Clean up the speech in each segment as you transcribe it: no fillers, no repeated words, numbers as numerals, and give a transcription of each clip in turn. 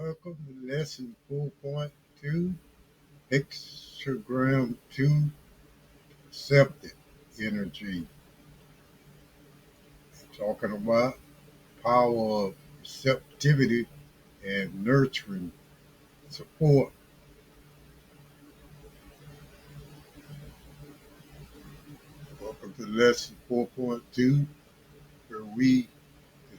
Welcome to lesson 4.2, Hexagram 2, Receptive Energy. Talking about power of receptivity and nurturing support. Welcome to lesson 4.2, where we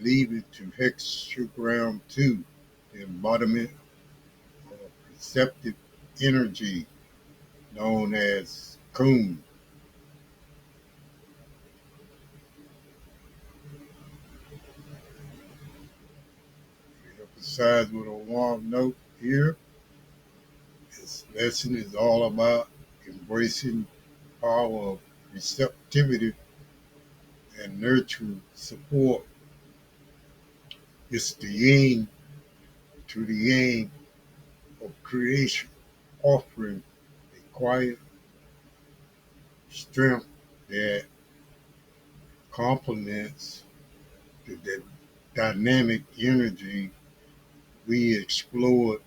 leave it to Hexagram 2, the embodiment of receptive energy, known as Kun. We emphasize with a warm note here. This lesson is all about embracing the power of receptivity and nurturing support. It's the yin to the yang of creation, offering a quiet strength that complements the dynamic energy we explored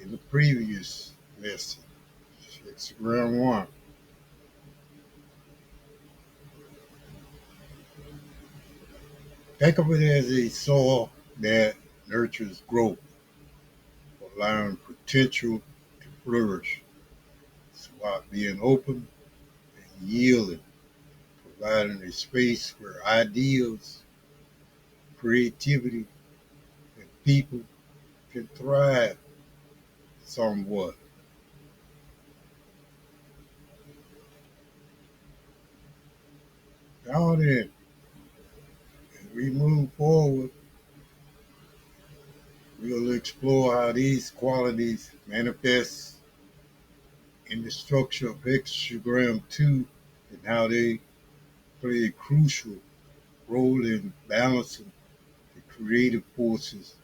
in the previous lesson. It's round one. Think of it as a soil that nurtures growth, allowing potential to flourish. It's about being open and yielding, providing a space where ideas, creativity, and people can thrive somewhat. Now then, as we move forward, we'll explore how these qualities manifest in the structure of Hexagram 2 and how they play a crucial role in balancing the creative forces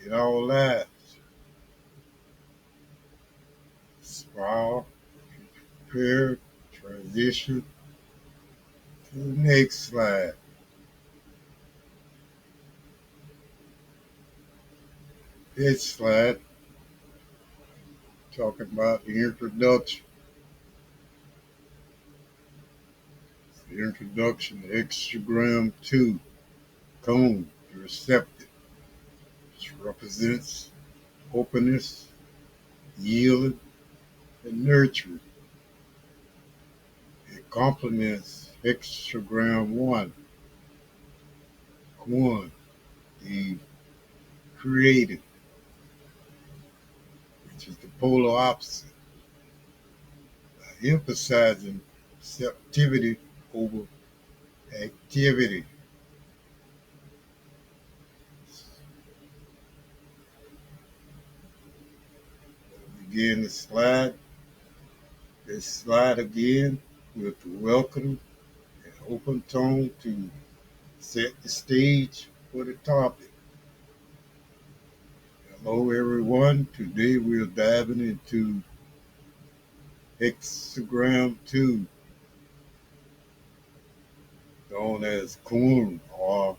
in our lives. Spiral, prepare, transition to the next slide. This slide talking about the introduction. The introduction to Hexagram 2, cone, the receptive, which represents openness, yielding, and nurturing. It complements Hexagram 1, Quan, the creative, which is the polar opposite, by emphasizing receptivity over activity. Begin the slide. This slide again with the welcome and open tone to set the stage for the topic. Hello everyone. Today we're diving into Hexagram 2, known as Kun or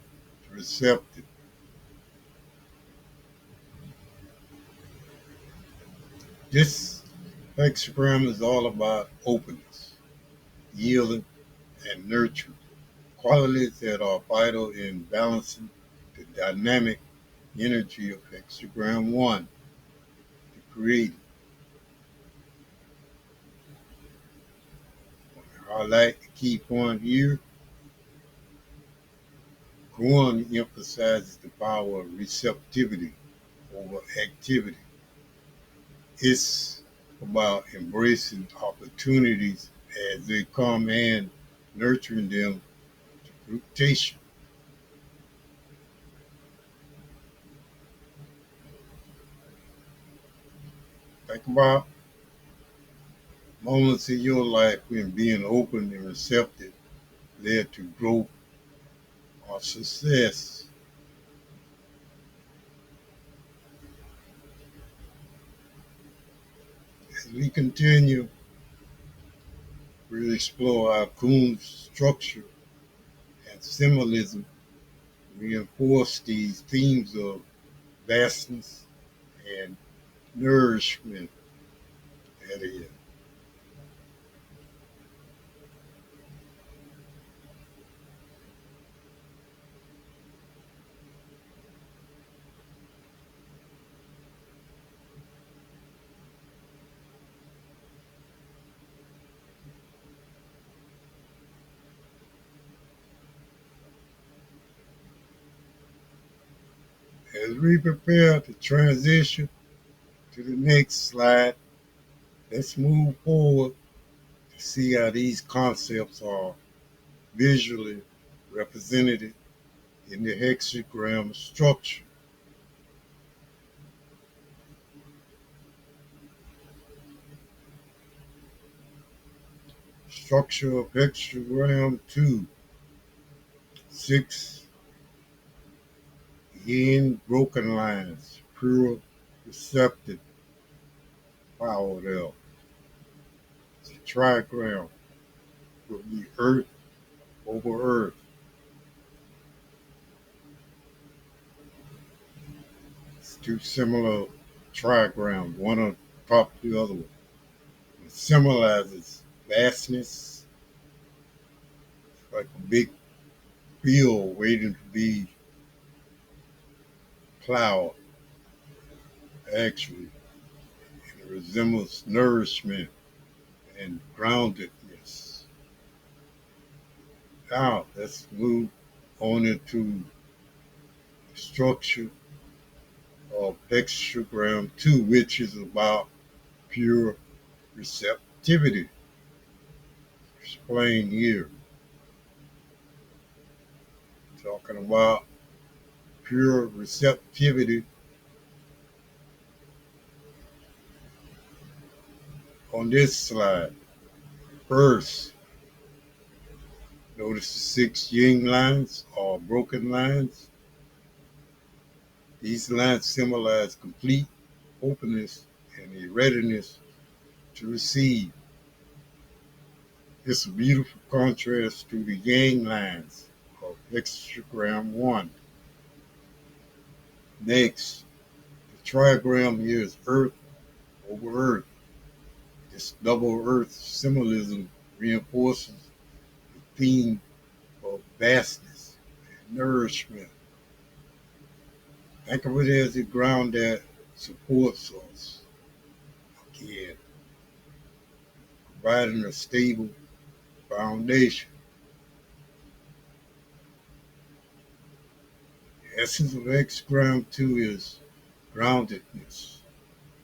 receptive. This hexagram is all about openness, yielding, and nurturing, qualities that are vital in balancing the dynamic energy of hexagram 1, the creative. I highlight the key point here. One emphasizes the power of receptivity over activity. It's about embracing opportunities as they come and nurturing them to fruition. Think about moments in your life when being open and receptive led to growth or success. As we continue, we'll explore how Kuhn's structure and symbolism reinforce these themes of vastness, and nourishment. That is. As we prepare to transition to the next slide, let's move forward to see how these concepts are visually represented in the hexagram structure. Structure of hexagram 2, 6 yin broken lines, pure receptive power there. It's a trigram will be earth over earth. It's two similar trigrams, one on top of the other one. It symbolizes vastness, like a big field waiting to be plowed, actually. And it resembles nourishment and groundedness. Now, let's move on into the structure of hexagram 2, which is about pure receptivity. Explained here. Talking about pure receptivity on this slide. First, notice the 6 yin lines or broken lines. These lines symbolize complete openness and a readiness to receive. It's a beautiful contrast to the yang lines of hexagram 1. Next, the trigram here is earth over earth. This double earth symbolism reinforces the theme of vastness and nourishment. Think of it as the ground that supports us, again, providing a stable foundation. The essence of hexagram 2 is groundedness.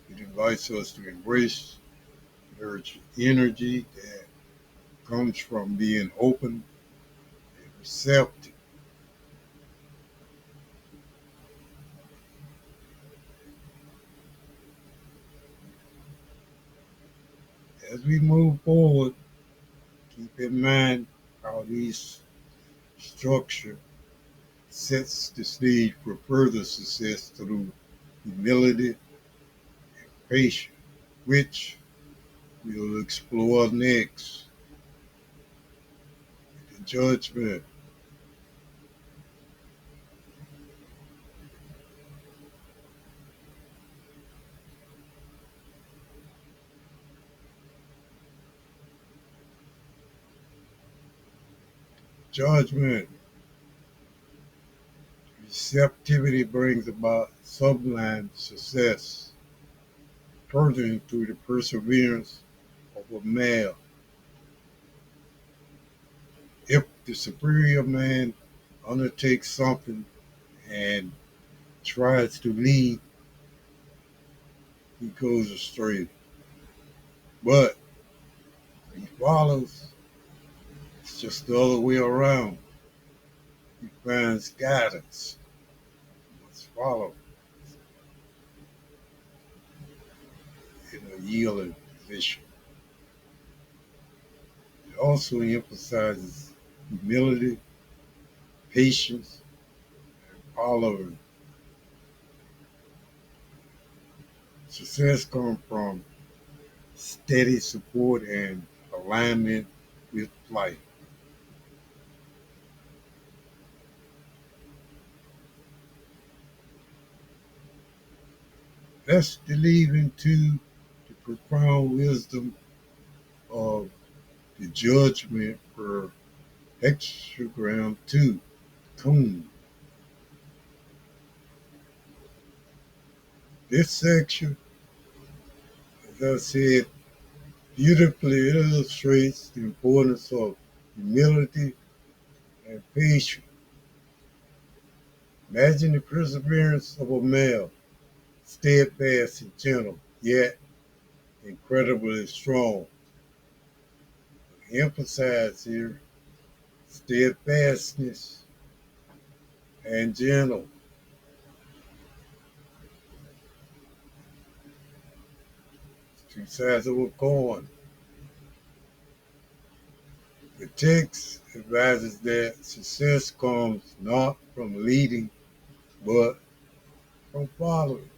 It invites us to embrace energy that comes from being open and receptive. As we move forward, keep in mind how these structure sets the stage for further success through humility and patience, which we'll explore next. The judgment. Judgment. Receptivity brings about sublime success, furthering through the perseverance of a male. If the superior man undertakes something and tries to lead, he goes astray. But he follows, it's just the other way around. He finds guidance. He must follow in a yielding position. It also emphasizes humility, patience, following. Success comes from steady support and alignment with life. Let's delve into the profound wisdom of the judgment for Hexagram 2. Coon. This section, as I said, beautifully illustrates the importance of humility and patience. Imagine the perseverance of a male, steadfast and gentle, yet incredibly strong. Emphasize here steadfastness and gentle. Two sides of a coin. The text advises that success comes not from leading, but from following.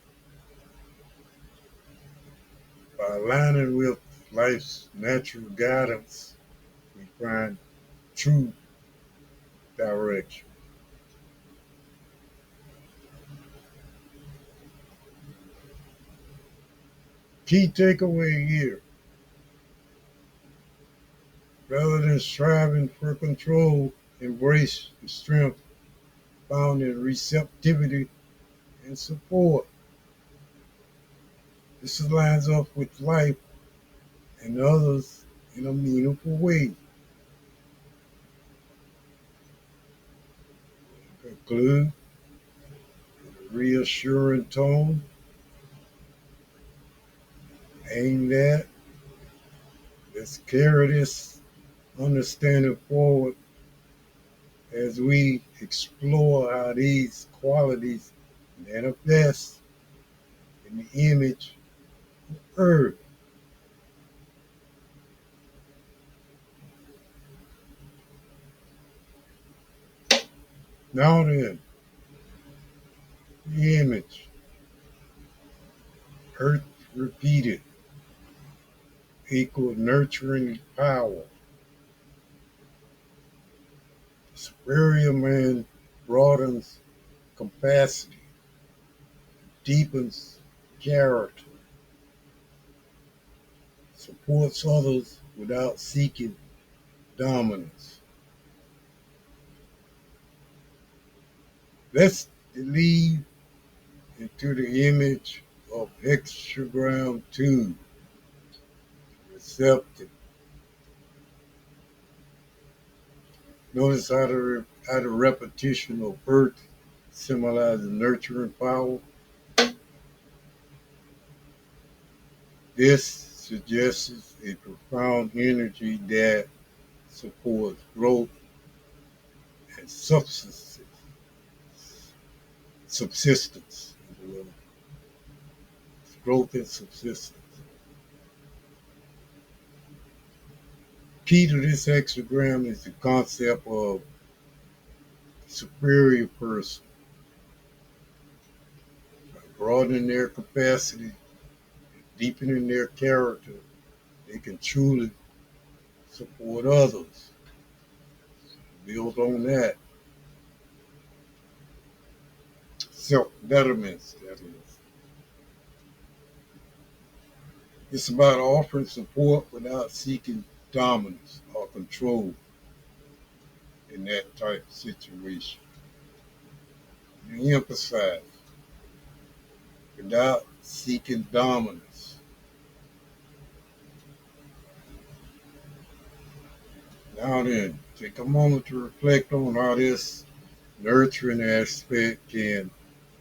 By aligning with life's natural guidance, we find true direction. Key takeaway here, rather than striving for control, embrace the strength found in receptivity and support. This aligns up with life and others in a meaningful way. Conclude with a reassuring tone aimed at let's carry this understanding forward as we explore how these qualities manifest in the image of Earth. Now then, the image, Earth repeated, equal nurturing power. The superior man broadens capacity, deepens character, supports others without seeking dominance. Let's delve into the image of Hexagram 2, Receptive. Notice how the repetition of Earth symbolizes nurturing power. This suggests a profound energy that supports growth and subsistence. Growth and subsistence. Key to this hexagram is the concept of superior person. By broadening their capacity, deepening their character, they can truly support others. Build on that. Self-betterment, that is. It's about offering support without seeking dominance or control in that type of situation. You emphasize without seeking dominance. Now then, take a moment to reflect on how this nurturing aspect can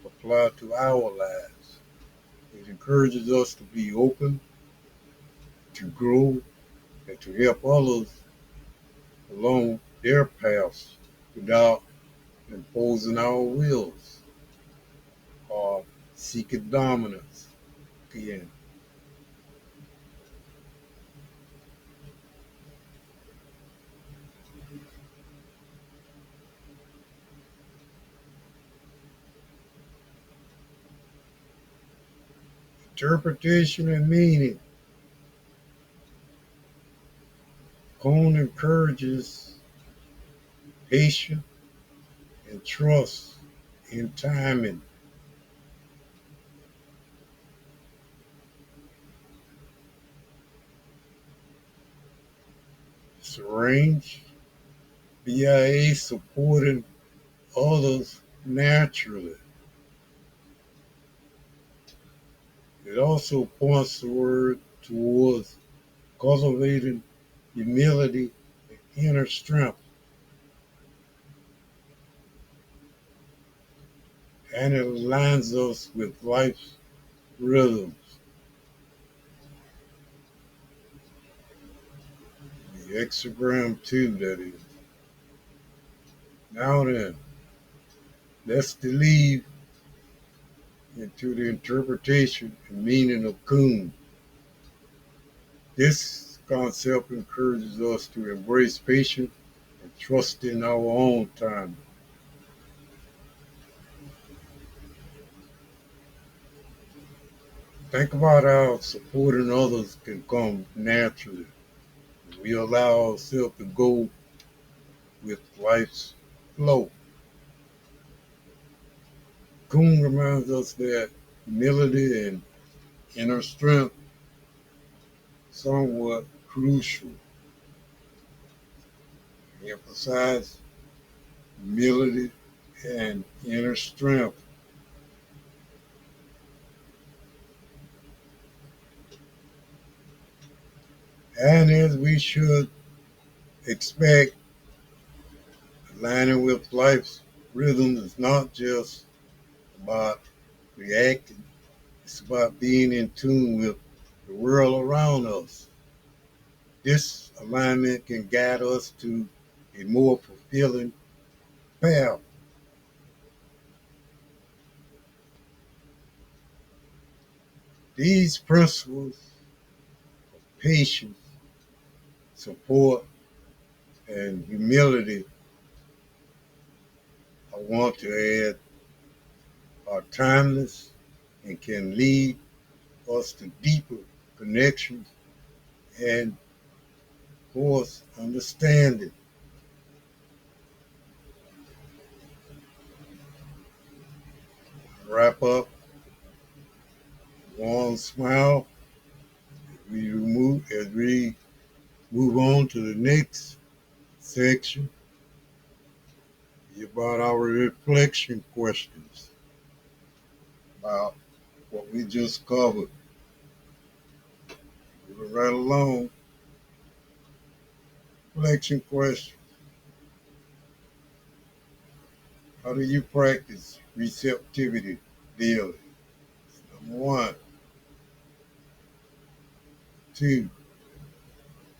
apply to our lives. It encourages us to be open, to grow, and to help others along their paths without imposing our wills or seeking dominance. Again, interpretation and meaning. Cone encourages patience and trust in timing. range. BIA supporting others naturally. It also points the word towards cultivating humility and inner strength, and it aligns us with life's rhythms. The Hexagram 2, that is. Now then, let's delve into the interpretation and meaning of Kun. This concept encourages us to embrace patience and trust in our own time. Think about how supporting others can come naturally. We allow ourselves to go with life's flow. Kun reminds us that humility and inner strength are somewhat crucial. He emphasizes humility and inner strength. And as we should expect, aligning with life's rhythm is not just about reacting, it's about being in tune with the world around us. This alignment can guide us to a more fulfilling path. These principles, patience, support, and humility, I want to add, are timeless and can lead us to deeper connections and, of course, understanding. Wrap up, warm smile. As we move on to the next section about our reflection questions about what we just covered. Moving right along, reflection question. How do you practice receptivity daily? Number one. Two,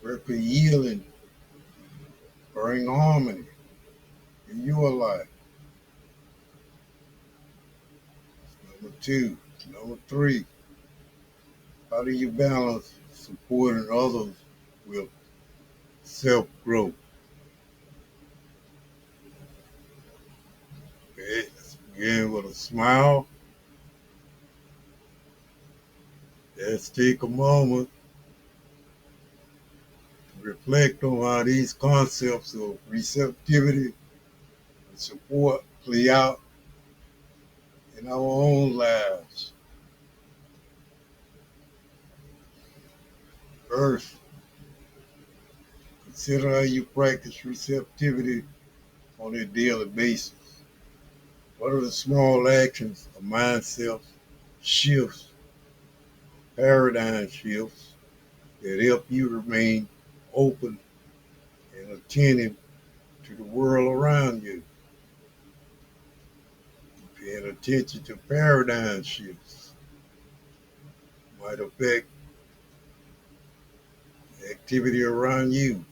work with yielding, bring harmony in your life. Number two. Number three, how do you balance supporting others with self-growth? Okay, let's begin with a smile. Let's take a moment to reflect on how these concepts of receptivity and support play out in our own lives. First, consider how you practice receptivity on a daily basis. What are the small actions or mindset shifts, paradigm shifts that help you remain open and attentive to the world around you? Paying attention to paradigm shifts might affect the activity around you.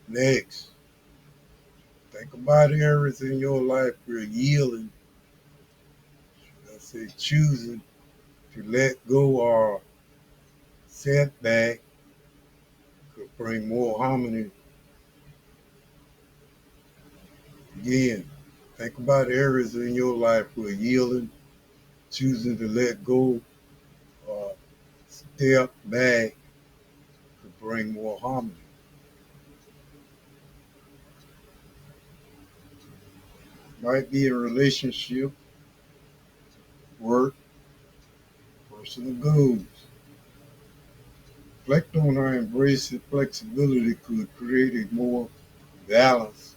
Next, think about areas in your life where yielding, let's say choosing to let go or setback could bring more harmony. Again, think about areas in your life where yielding, choosing to let go or step back could bring more harmony. Might be a relationship, work, personal goals. Reflect on how embracing flexibility could create a more balanced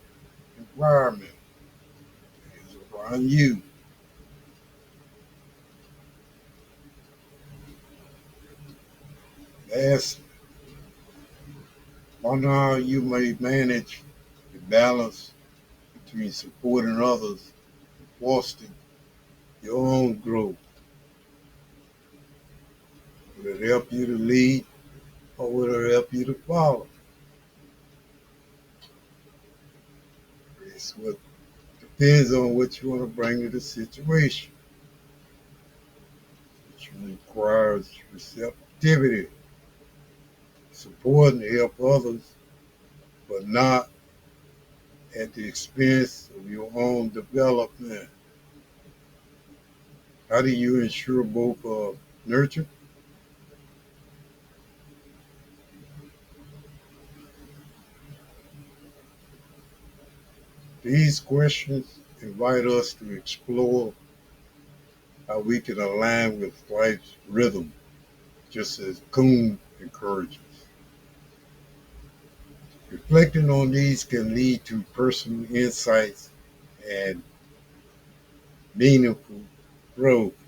environment is around you. Lastly, on how you may manage the balance between supporting others and fostering your own growth. Will it help you to lead or will it help you to follow? It's what depends on what you want to bring to the situation, which requires receptivity, support and help others, but not at the expense of your own development. How do you ensure both are nurtured? These questions invite us to explore how we can align with life's rhythm, just as Kuhn encourages. Reflecting on these can lead to personal insights and meaningful growth.